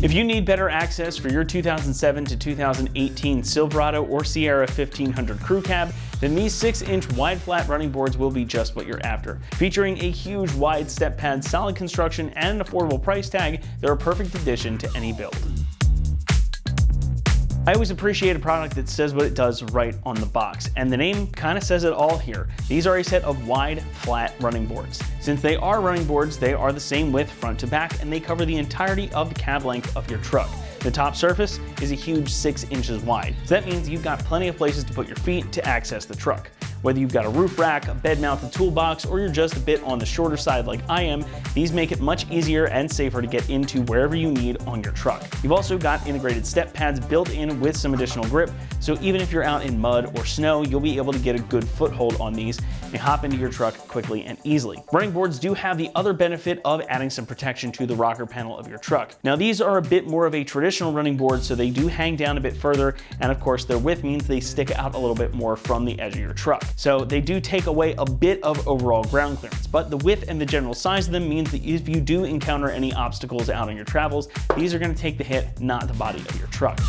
If you need better access for your 2007 to 2018 Silverado or Sierra 1500 Crew Cab, then these 6-inch wide flat running boards will be just what you're after. Featuring a huge wide step pad, solid construction, and an affordable price tag, they're a perfect addition to any build. I always appreciate a product that says what it does right on the box, and the name kind of says it all here. These are a set of wide, flat running boards. Since they are running boards, they are the same width front to back, and they cover the entirety of the cab length of your truck. The top surface is a huge 6 inches wide, so that means you've got plenty of places to put your feet to access the truck. Whether you've got a roof rack, a bed-mounted toolbox, or you're just a bit on the shorter side like I am, these make it much easier and safer to get into wherever you need on your truck. You've also got integrated step pads built in with some additional grip, so even if you're out in mud or snow, you'll be able to get a good foothold on these and hop into your truck quickly and easily. Running boards do have the other benefit of adding some protection to the rocker panel of your truck. Now these are a bit more of a traditional running board, so they do hang down a bit further, and of course their width means they stick out a little bit more from the edge of your truck. So they do take away a bit of overall ground clearance, but the width and the general size of them means that if you do encounter any obstacles out on your travels, these are going to take the hit, not the body of your truck.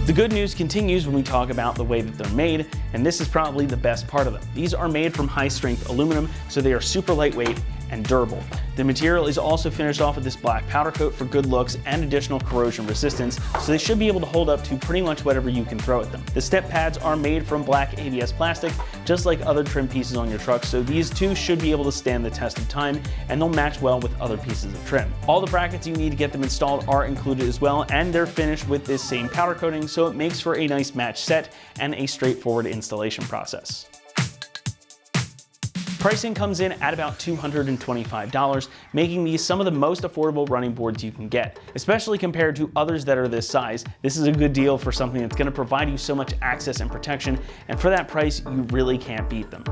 The good news continues when we talk about the way that they're made, and this is probably the best part of them. These are made from high-strength aluminum, so they are super lightweight and durable. The material is also finished off with this black powder coat for good looks and additional corrosion resistance, so they should be able to hold up to pretty much whatever you can throw at them. The step pads are made from black ABS plastic, just like other trim pieces on your truck, so these too should be able to stand the test of time, and they'll match well with other pieces of trim. All the brackets you need to get them installed are included as well, and they're finished with this same powder coating, so it makes for a nice match set and a straightforward installation process. Pricing comes in at about $225, making these some of the most affordable running boards you can get. Especially compared to others that are this size, this is a good deal for something that's going to provide you so much access and protection, and for that price, you really can't beat them.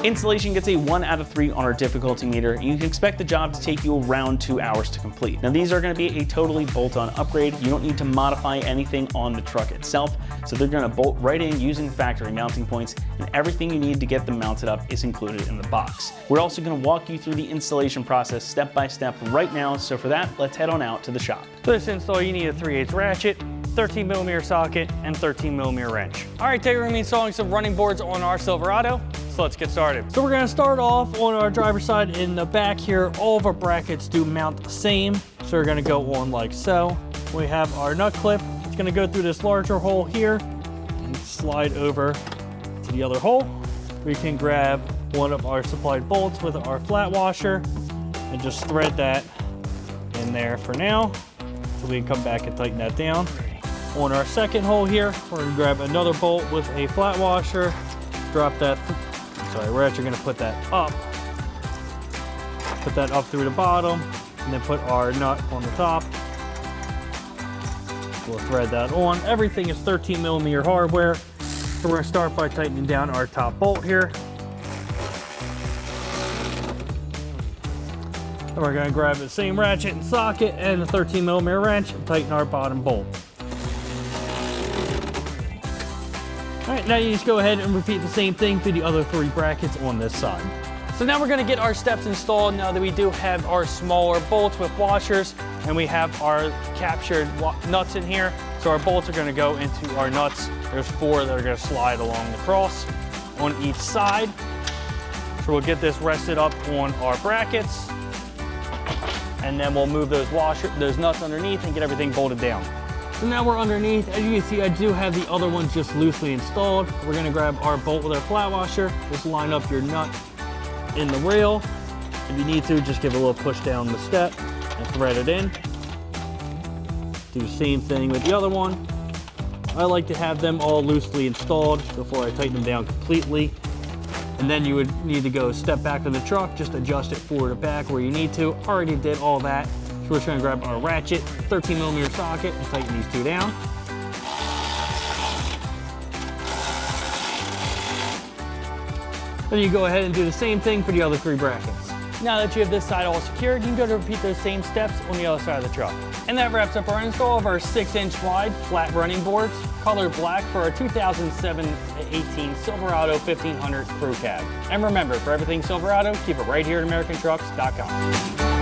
Installation gets a 1 out of 3 on our difficulty meter, and you can expect the job to take you around 2 hours to complete. Now these are going to be a totally bolt-on upgrade. You don't need to modify anything on the truck itself, so they're going to bolt right in using factory mounting points, and everything you need to get them mounted up is included in the box. We're also going to walk you through the installation process step by step right now, so for that, let's head on out to the shop. For this install, you need a 3/8 ratchet, 13mm socket, and 13mm wrench. All right, today we're going to be installing some running boards on our Silverado. So let's get started. So we're going to start off on our driver's side. In the back here, all of our brackets do mount the same. So we're going to go on like so. We have our nut clip. It's going to go through this larger hole here and slide over to the other hole. We can grab one of our supplied bolts with our flat washer and just thread that in there for now. So we can come back and tighten that down. On our second hole here, we're going to grab another bolt with a flat washer, drop that. We're actually going to put that up through the bottom, and then put our nut on the top. We'll thread that on. Everything is 13mm hardware. So we're going to start by tightening down our top bolt here. And we're going to grab the same ratchet and socket and the 13mm wrench and tighten our bottom bolt. All right, now you just go ahead and repeat the same thing through the other 3 brackets on this side. So now we're going to get our steps installed now that we do have our smaller bolts with washers and we have our captured nuts in here. So our bolts are going to go into our nuts. There's 4 that are going to slide along the cross on each side. So we'll get this rested up on our brackets, and then we'll move those nuts underneath and get everything bolted down. So now we're underneath. As you can see, I do have the other ones just loosely installed. We're going to grab our bolt with our flat washer. Just line up your nut in the rail. If you need to, just give a little push down the step and thread it in. Do the same thing with the other one. I like to have them all loosely installed before I tighten them down completely. And then you would need to go step back to the truck, just adjust it forward or back where you need to. Already did all that. So we're just going to grab our ratchet, 13mm socket, and tighten these 2 down. Then you go ahead and do the same thing for the other 3 brackets. Now that you have this side all secured, you can go to repeat those same steps on the other side of the truck. And that wraps up our install of our 6-inch wide flat running boards, color black, for our 2007-18 Silverado 1500 Crew Cab. And remember, for everything Silverado, keep it right here at AmericanTrucks.com.